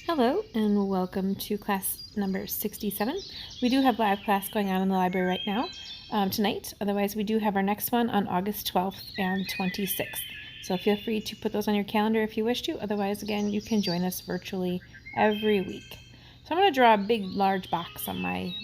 Hello and welcome to class number 67. We do have live class going on in the library right now tonight. Otherwise, we do have our next one on August 12th and 26th. So feel free to put those on your calendar if you wish to. Otherwise, again, you can join us virtually every week. So I'm going to draw a big, large box on my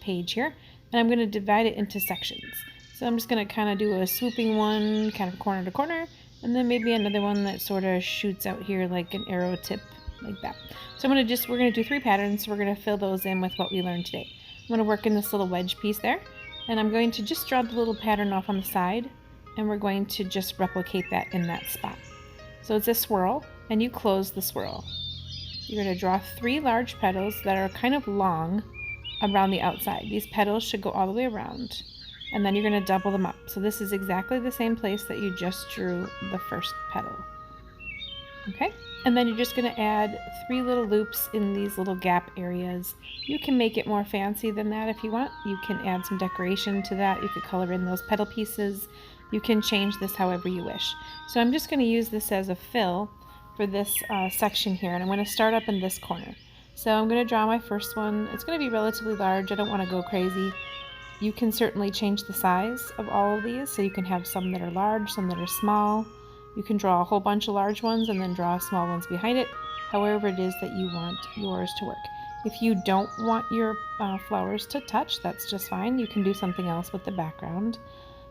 page here, and I'm going to divide it into sections. So I'm just going to kind of do a swooping one, kind of corner to corner, and then maybe another one that sort of shoots out here like an arrow tip, like that. So we're going to do 3 patterns. We're going to fill those in with what we learned today. I'm going to work in this little wedge piece there, and I'm going to just draw the little pattern off on the side, and we're going to just replicate that in that spot. So it's a swirl, and you close the swirl. You're going to draw 3 large petals that are kind of long around the outside. These petals should go all the way around, and then you're going to double them up. So this is exactly the same place that you just drew the first petal. Okay, and then you're just going to add 3 little loops in these little gap areas. You can make it more fancy than that if you want. You can add some decoration to that. You could color in those petal pieces. You can change this however you wish. So I'm just going to use this as a fill for this section here, and I'm going to start up in this corner. So I'm going to draw my first one. It's going to be relatively large. I don't want to go crazy. You can certainly change the size of all of these, so you can have some that are large, some that are small. You can draw a whole bunch of large ones and then draw small ones behind it, however it is that you want yours to work. If you don't want your flowers to touch, that's just fine. You can do something else with the background.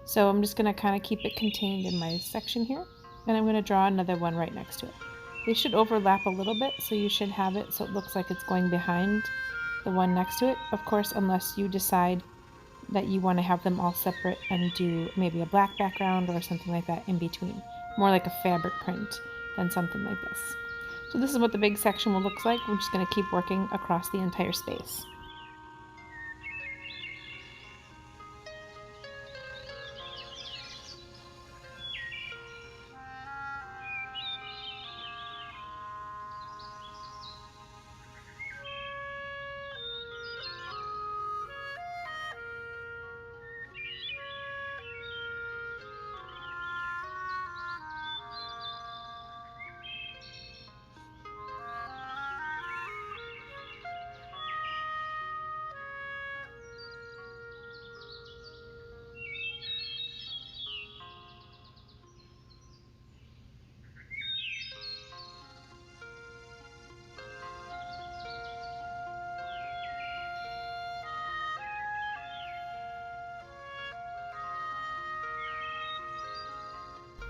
So I'm just going to kind of keep it contained in my section here, and I'm going to draw another one right next to it. They should overlap a little bit, so you should have it so it looks like it's going behind the one next to it. Of course, unless you decide that you want to have them all separate and do maybe a black background or something like that in between. More like a fabric print than something like this. So this is what the big section will look like. We're just going to keep working across the entire space.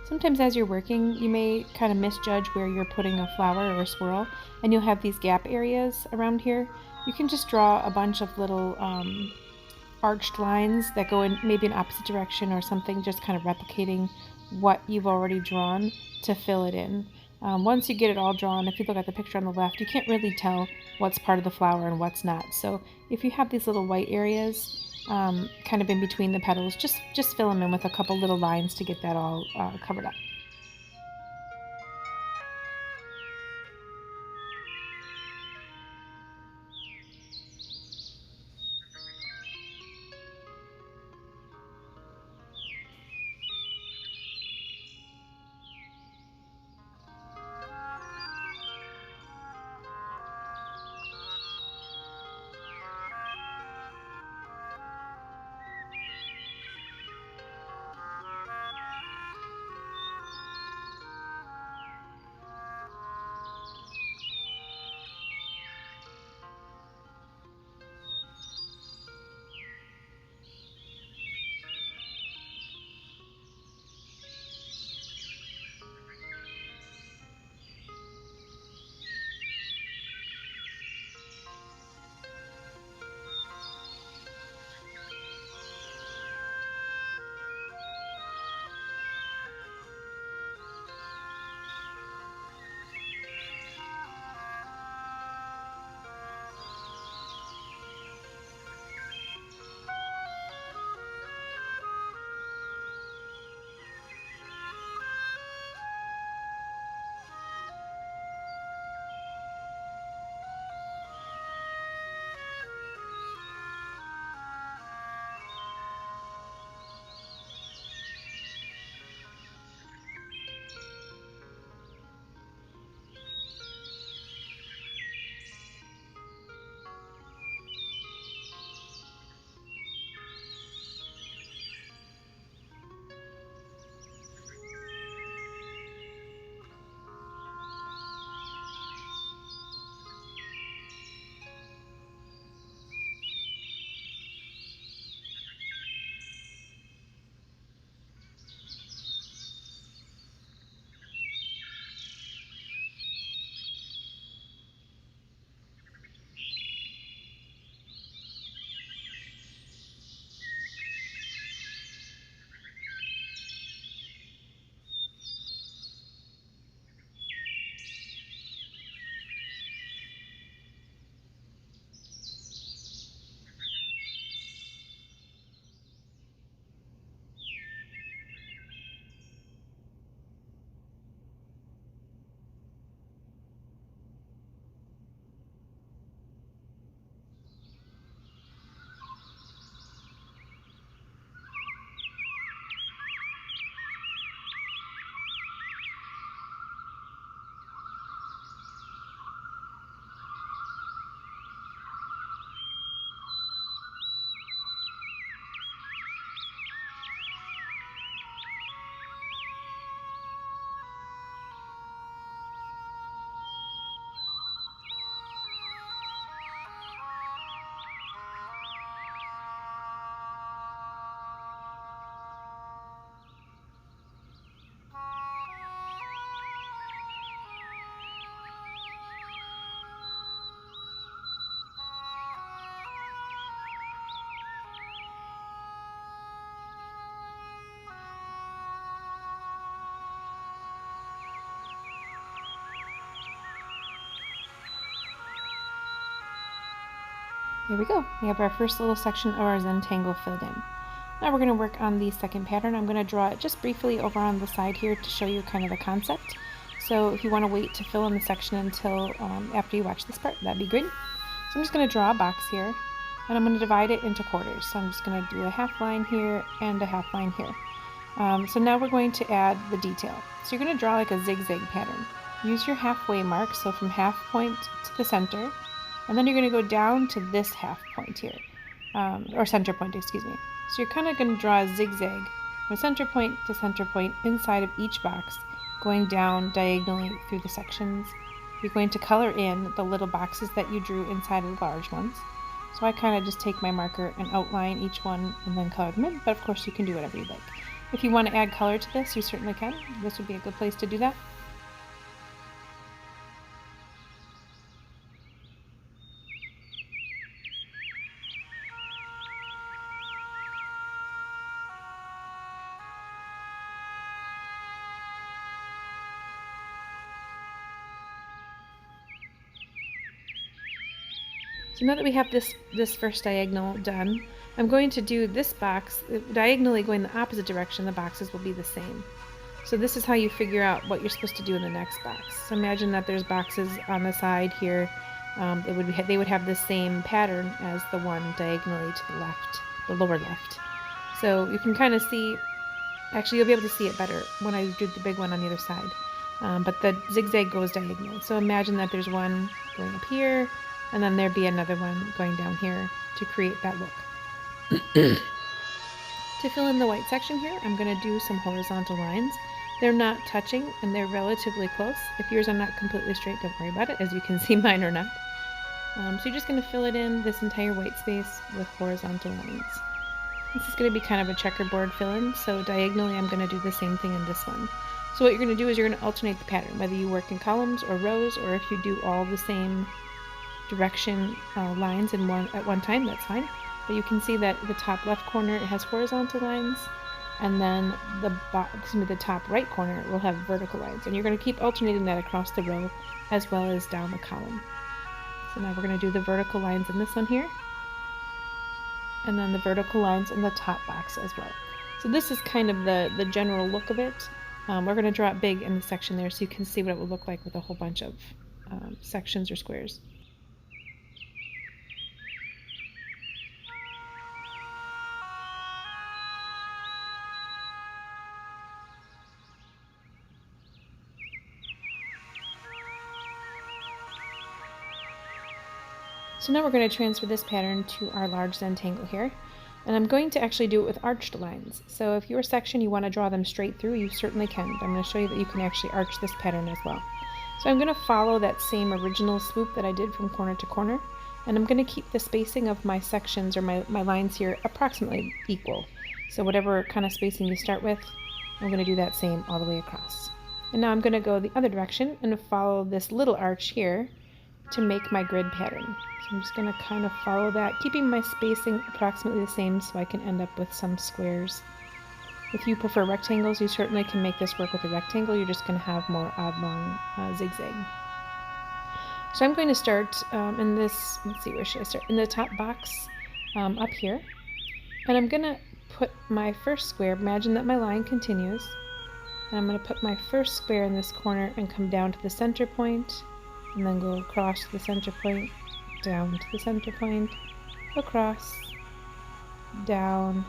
Sometimes as you're working, you may kind of misjudge where you're putting a flower or a swirl, and you'll have these gap areas around here. You can just draw a bunch of little arched lines that go in maybe an opposite direction or something, just kind of replicating what you've already drawn to fill it in. Once you get it all drawn, if you look at the picture on the left, you can't really tell what's part of the flower and what's not. So if you have these little white areas kind of in between the petals, just fill them in with a couple little lines to get that all covered up. Here we go. We have our first little section of our Zentangle filled in. Now we're going to work on the second pattern. I'm going to draw it just briefly over on the side here to show you kind of the concept. So if you want to wait to fill in the section until after you watch this part, that'd be great. So I'm just going to draw a box here, and I'm going to divide it into quarters. So I'm just going to do a half line here and a half line here. So now we're going to add the detail. So you're going to draw like a zigzag pattern. Use your halfway mark, so from half point to the center, and then you're going to go down to this half point here, or center point, excuse me. So you're kind of going to draw a zigzag from center point to center point inside of each box, going down diagonally through the sections. You're going to color in the little boxes that you drew inside of the large ones. So I kind of just take my marker and outline each one and then color them in, but of course you can do whatever you like. If you want to add color to this, you certainly can. This would be a good place to do that. So now that we have this first diagonal done, I'm going to do this box diagonally going the opposite direction. The boxes will be the same. So this is how you figure out what you're supposed to do in the next box. So imagine that there's boxes on the side here. They would have the same pattern as the one diagonally to the left, the lower left. So you can kind of see, actually you'll be able to see it better when I do the big one on the other side. But the zigzag goes diagonal. So imagine that there's one going up here, and then there'd be another one going down here to create that look. To fill in the white section here, I'm going to do some horizontal lines. They're not touching, and they're relatively close. If yours are not completely straight, don't worry about it. As you can see, mine are not. So you're just going to fill it in, this entire white space, with horizontal lines. This is going to be kind of a checkerboard fill-in, so diagonally I'm going to do the same thing in this one. So what you're going to do is you're going to alternate the pattern, whether you work in columns or rows, or if you do all the same direction lines at one time, that's fine. But you can see that the top left corner it has horizontal lines, and then the top right corner will have vertical lines. And you're going to keep alternating that across the row as well as down the column. So now we're going to do the vertical lines in this one here, and then the vertical lines in the top box as well. So this is kind of the general look of it. We're going to draw it big in the section there so you can see what it will look like with a whole bunch of sections or squares. So now we're going to transfer this pattern to our large Zentangle here. And I'm going to actually do it with arched lines. So if your section you want to draw them straight through, you certainly can. But I'm going to show you that you can actually arch this pattern as well. So I'm going to follow that same original swoop that I did from corner to corner. And I'm going to keep the spacing of my sections or my lines here approximately equal. So whatever kind of spacing you start with, I'm going to do that same all the way across. And now I'm going to go the other direction and follow this little arch here to make my grid pattern. So I'm just going to kind of follow that, keeping my spacing approximately the same so I can end up with some squares. If you prefer rectangles, you certainly can make this work with a rectangle. You're just going to have more oblong zigzag. So I'm going to start in this, let's see, where should I start? In the top box up here. And I'm going to put my first square, imagine that my line continues. And I'm going to put my first square in this corner and come down to the center point, and then go across to the center point, down to the center point, across, down,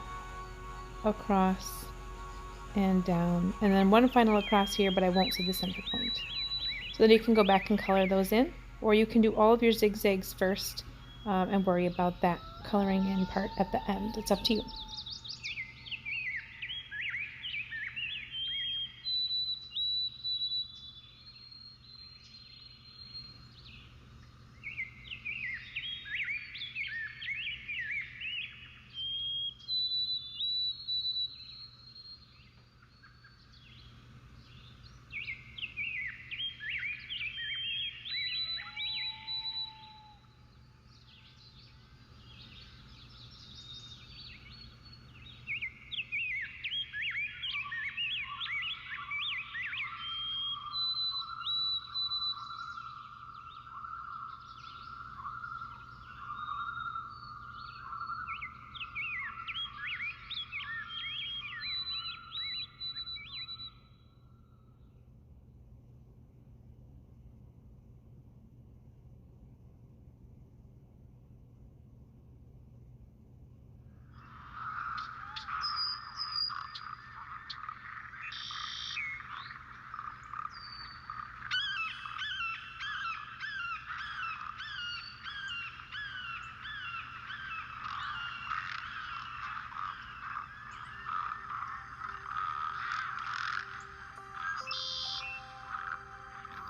across, and down. And then one final across here, but I won't see the center point. So then you can go back and color those in, or you can do all of your zigzags first and worry about that coloring in part at the end. It's up to you.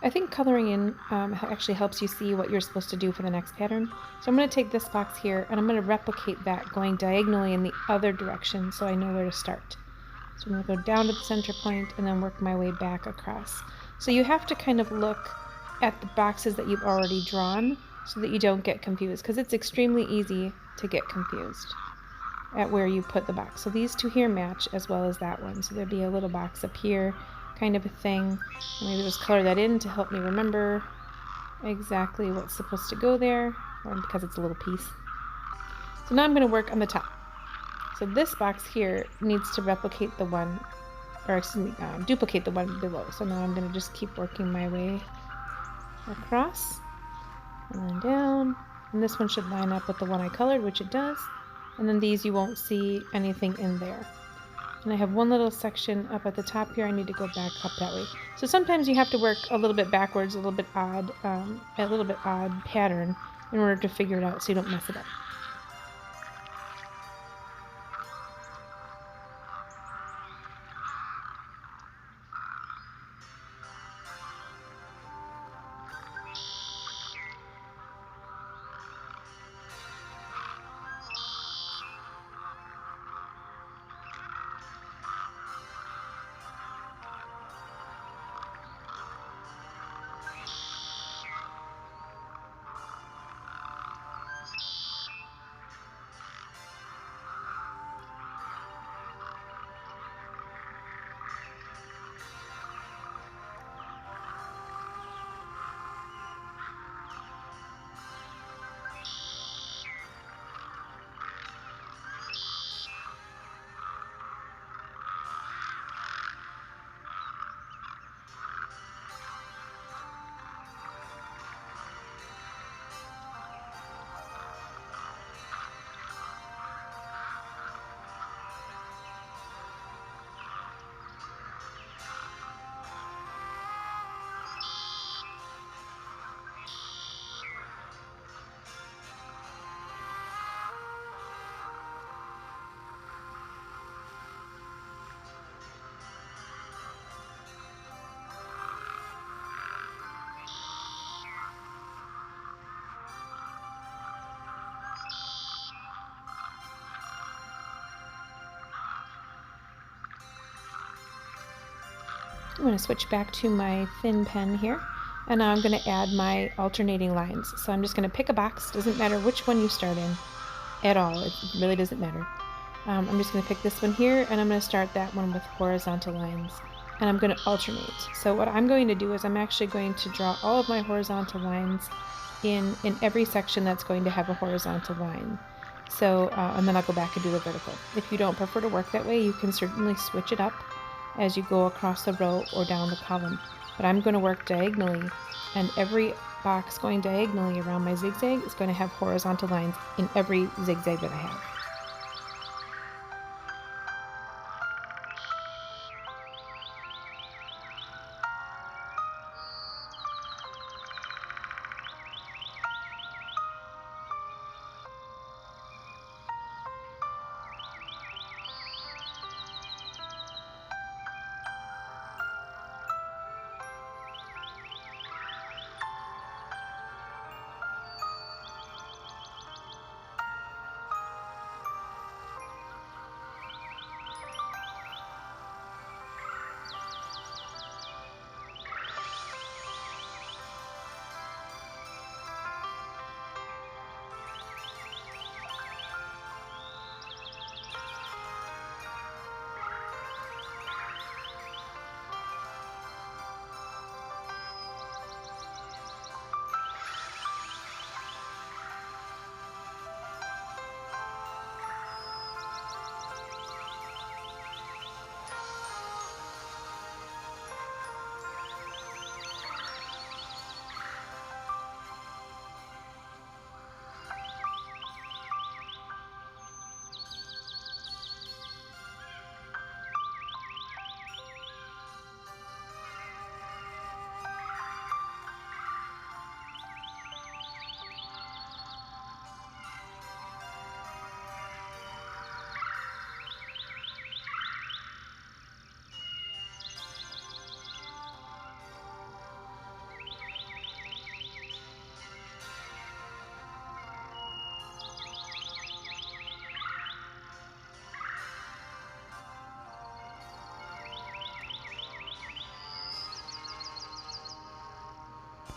I think coloring in actually helps you see what you're supposed to do for the next pattern. So I'm going to take this box here and I'm going to replicate that going diagonally in the other direction so I know where to start. So I'm going to go down to the center point and then work my way back across. So you have to kind of look at the boxes that you've already drawn so that you don't get confused, because it's extremely easy to get confused at where you put the box. So these two here match as well as that one. So there'd be a little box up here, kind of a thing. Maybe just color that in to help me remember exactly what's supposed to go there, or because it's a little piece. So now I'm going to work on the top. So this box here needs to replicate the one, or excuse me, duplicate the one below. So now I'm going to just keep working my way across and then down. And this one should line up with the one I colored, which it does. And then these, you won't see anything in there. And I have one little section up at the top here. I need to go back up that way. So sometimes you have to work a little bit backwards, a little bit odd pattern in order to figure it out so you don't mess it up. I'm going to switch back to my thin pen here, and now I'm going to add my alternating lines. So I'm just going to pick a box. Doesn't matter which one you start in at all. It really doesn't matter. I'm just going to pick this one here, and I'm going to start that one with horizontal lines, and I'm going to alternate. So what I'm going to do is I'm actually going to draw all of my horizontal lines in every section that's going to have a horizontal line. So, and then I'll go back and do the vertical. If you don't prefer to work that way, you can certainly switch it up as you go across the row or down the column. But I'm going to work diagonally, and every box going diagonally around my zigzag is going to have horizontal lines in every zigzag that I have.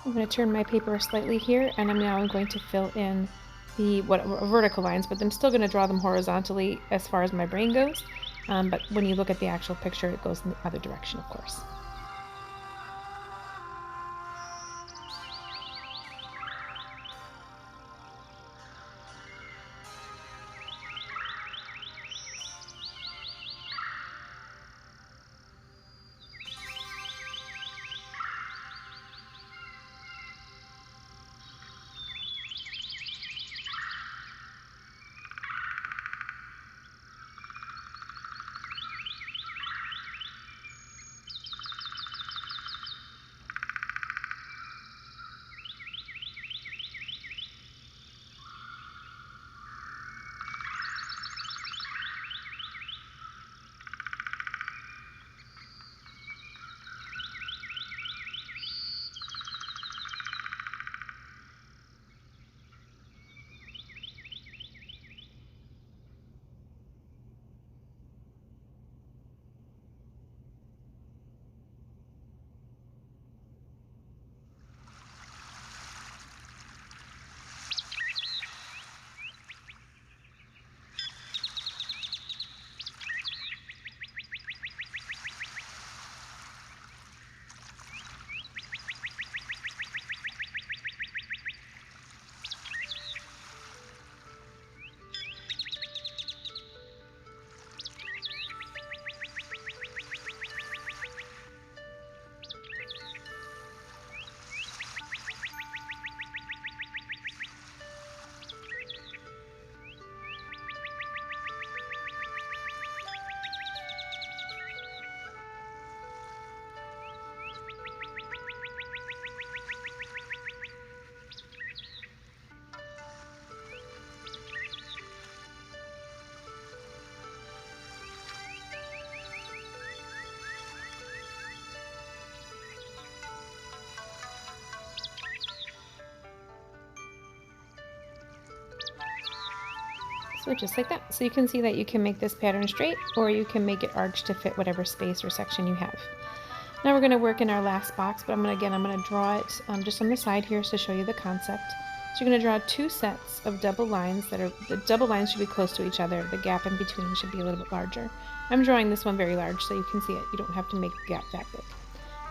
I'm going to turn my paper slightly here, and I'm going to fill in the vertical lines, but I'm still going to draw them horizontally as far as my brain goes. But when you look at the actual picture, it goes in the other direction, of course. So just like that. So you can see that you can make this pattern straight, or you can make it arched to fit whatever space or section you have. Now we're going to work in our last box, but I'm going to draw it just on the side here to show you the concept. So you're going to draw 2 sets of double lines the double lines should be close to each other. The gap in between should be a little bit larger. I'm drawing this one very large so you can see it. You don't have to make the gap that big.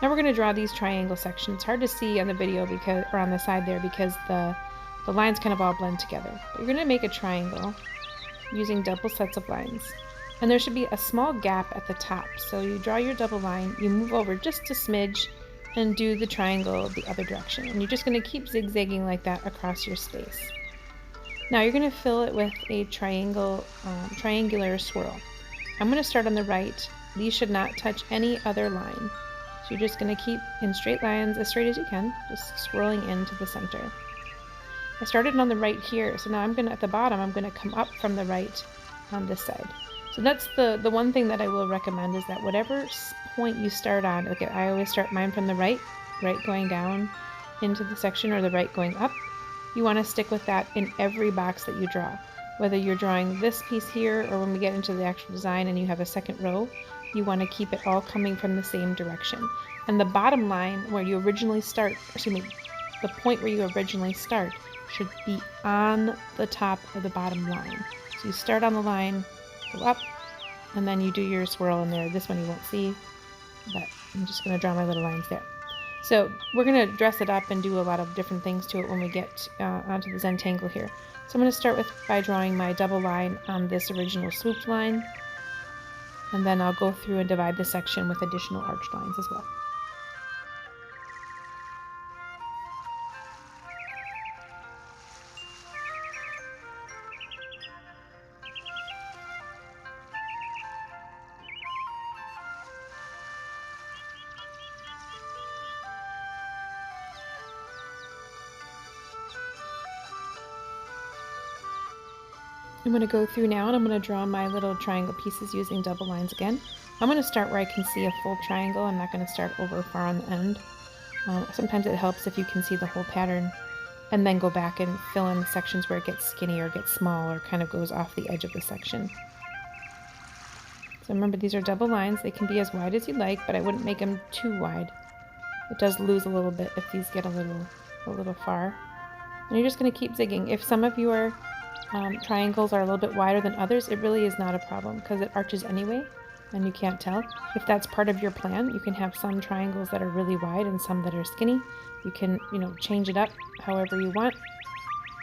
Now we're going to draw these triangle sections. It's hard to see on the video or on the side there because the lines kind of all blend together. But you're going to make a triangle using double sets of lines. And there should be a small gap at the top. So you draw your double line, you move over just a smidge, and do the triangle the other direction. And you're just going to keep zigzagging like that across your space. Now you're going to fill it with a triangular swirl. I'm going to start on the right. These should not touch any other line. So you're just going to keep in straight lines, as straight as you can, just swirling into the center. I started on the right here, so now at the bottom, I'm going to come up from the right on this side. So that's the one thing that I will recommend is that whatever point you start on, okay, I always start mine from the right going down into the section, or the right going up. You want to stick with that in every box that you draw. Whether you're drawing this piece here, or when we get into the actual design and you have a second row, you want to keep it all coming from the same direction. And the bottom line where you originally start, the point where you originally start should be on the top of the bottom line. So you start on the line, go up, and then you do your swirl in there. This one you won't see, but I'm just going to draw my little lines there. So we're going to dress it up and do a lot of different things to it when we get onto the Zentangle here. So I'm going to start by drawing my double line on this original swooped line, and then I'll go through and divide the section with additional arched lines as well. I'm going to go through now and I'm going to draw my little triangle pieces using double lines again. I'm going to start where I can see a full triangle. I'm not going to start over far on the end. Sometimes it helps if you can see the whole pattern, and then go back and fill in the sections where it gets skinny or gets small or kind of goes off the edge of the section. So remember, these are double lines. They can be as wide as you like, but I wouldn't make them too wide. It does lose a little bit if these get a little far. And you're just going to keep zigging. If some of your triangles are a little bit wider than others, it really is not a problem because it arches anyway and you can't tell. If that's part of your plan, you can have some triangles that are really wide and some that are skinny. You can, change it up however you want.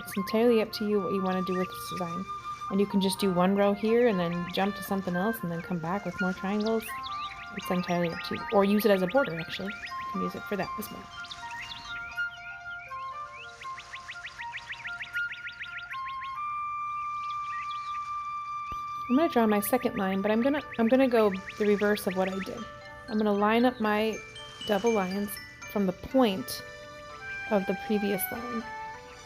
It's entirely up to you what you want to do with this design. And you can just do one row here and then jump to something else and then come back with more triangles. It's entirely up to you. Or use it as a border, actually. You can use it for that as well. I'm going to draw my second line, but I'm gonna go the reverse of what I did. I'm going to line up my double lines from the point of the previous line.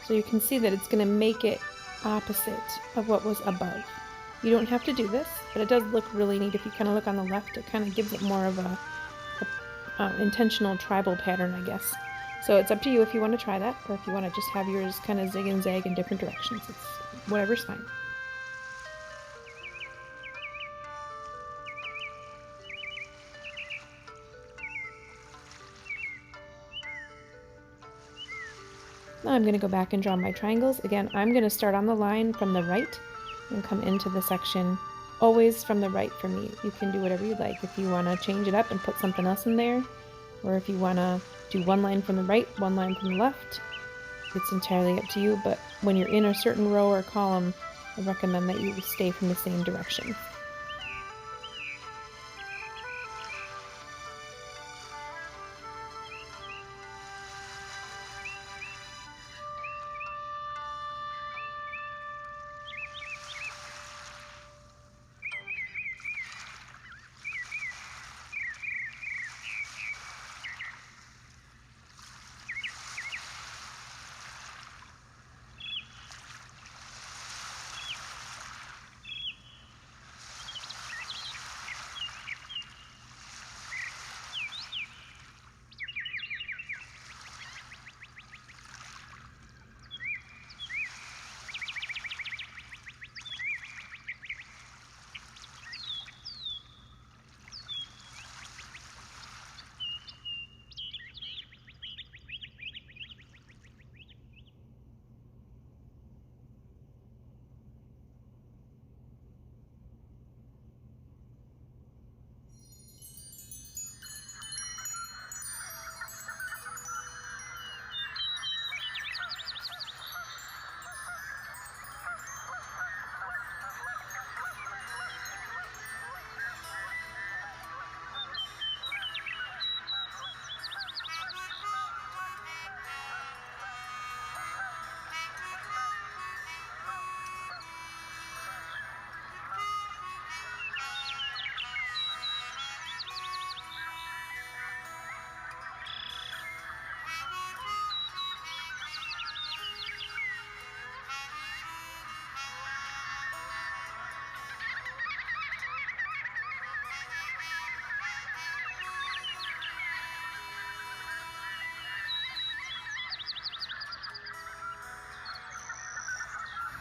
So you can see that it's going to make it opposite of what was above. You don't have to do this, but it does look really neat. If you kind of look on the left, it kind of gives it more of a intentional tribal pattern, I guess. So it's up to you if you want to try that, or if you want to just have yours kind of zig and zag in different directions. It's whatever's fine. Now I'm going to go back and draw my triangles. Again, I'm going to start on the line from the right and come into the section always from the right for me. You can do whatever you like. If you want to change it up and put something else in there, or if you want to do one line from the right, one line from the left, it's entirely up to you. But when you're in a certain row or column, I recommend that you stay from the same direction.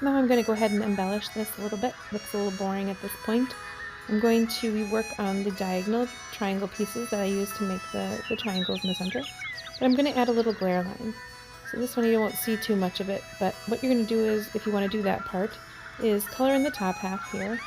Now I'm going to go ahead and embellish this a little bit. Looks a little boring at this point. I'm going to work on the diagonal triangle pieces that I used to make the triangles in the center. But I'm going to add a little glare line. So this one you won't see too much of it, but what you're going to do is, if you want to do that part, is color in the top half here,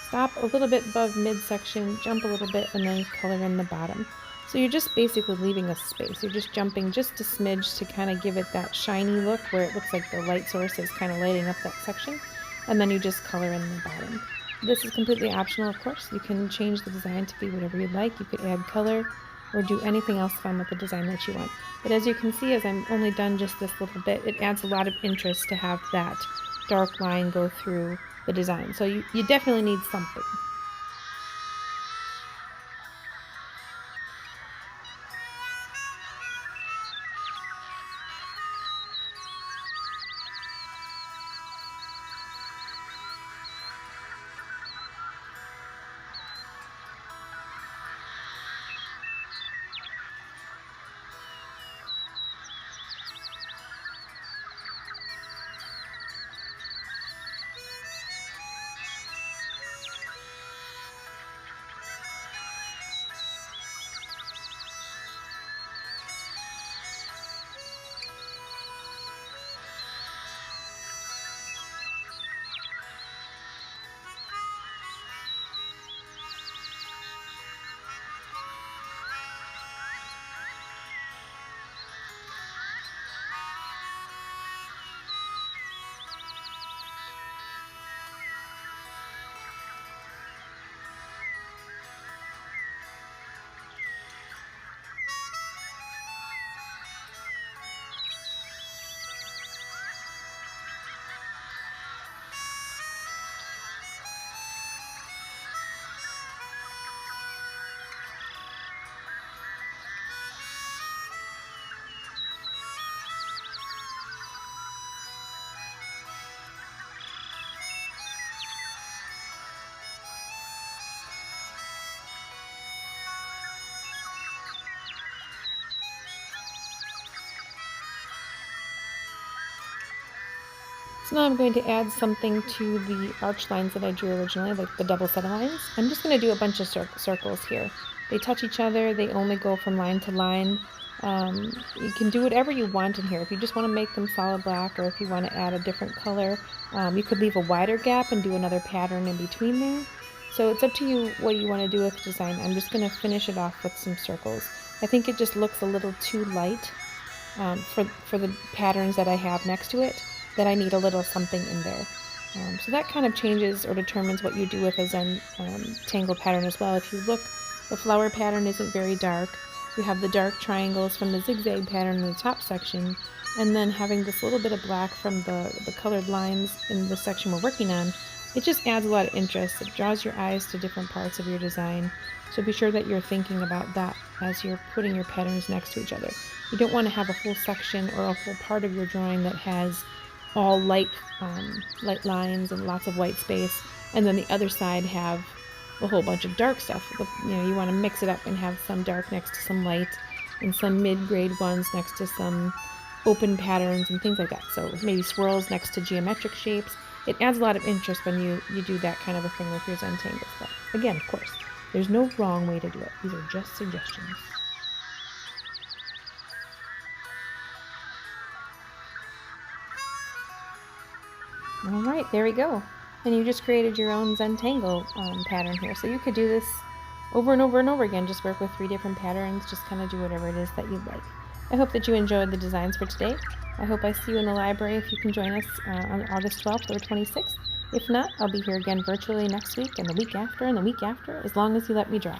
stop a little bit above midsection, jump a little bit, and then color in the bottom. So you're just basically leaving a space. You're just jumping just a smidge to kind of give it that shiny look where it looks like the light source is kind of lighting up that section. And then you just color in the bottom. This is completely optional, of course. You can change the design to be whatever you'd like. You could add color or do anything else fun with the design that you want. But as you can see, as I'm only done just this little bit, it adds a lot of interest to have that dark line go through the design. So you definitely need something. So now I'm going to add something to the arch lines that I drew originally, like the double set of lines. I'm just going to do a bunch of circles here. They touch each other, they only go from line to line. You can do whatever you want in here. If you just want to make them solid black, or if you want to add a different color, you could leave a wider gap and do another pattern in between there. So it's up to you what you want to do with the design. I'm just going to finish it off with some circles. I think it just looks a little too light for the patterns that I have next to it, that I need a little something in there. So that kind of changes or determines what you do with a Zentangle pattern as well. If you look, the flower pattern isn't very dark. You have the dark triangles from the zigzag pattern in the top section, and then having this little bit of black from the colored lines in the section we're working on. It just adds a lot of interest. It draws your eyes to different parts of your design. So be sure that you're thinking about that as you're putting your patterns next to each other. You don't want to have a whole section or a whole part of your drawing that has all light lines and lots of white space, and then the other side have a whole bunch of dark stuff. You want to mix it up and have some dark next to some light, and some mid-grade ones next to some open patterns and things like that. So maybe swirls next to geometric shapes. It adds a lot of interest when you do that kind of a thing with your Zentangles. But again, of course, there's no wrong way to do it. These are just suggestions. Alright, there we go. And you just created your own Zentangle pattern here. So you could do this over and over and over again. Just work with 3 different patterns. Just kind of do whatever it is that you'd like. I hope that you enjoyed the designs for today. I hope I see you in the library if you can join us on August 12th or 26th. If not, I'll be here again virtually next week and the week after and the week after, as long as you let me draw.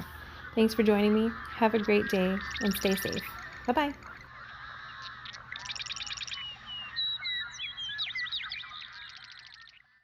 Thanks for joining me. Have a great day and stay safe. Bye-bye.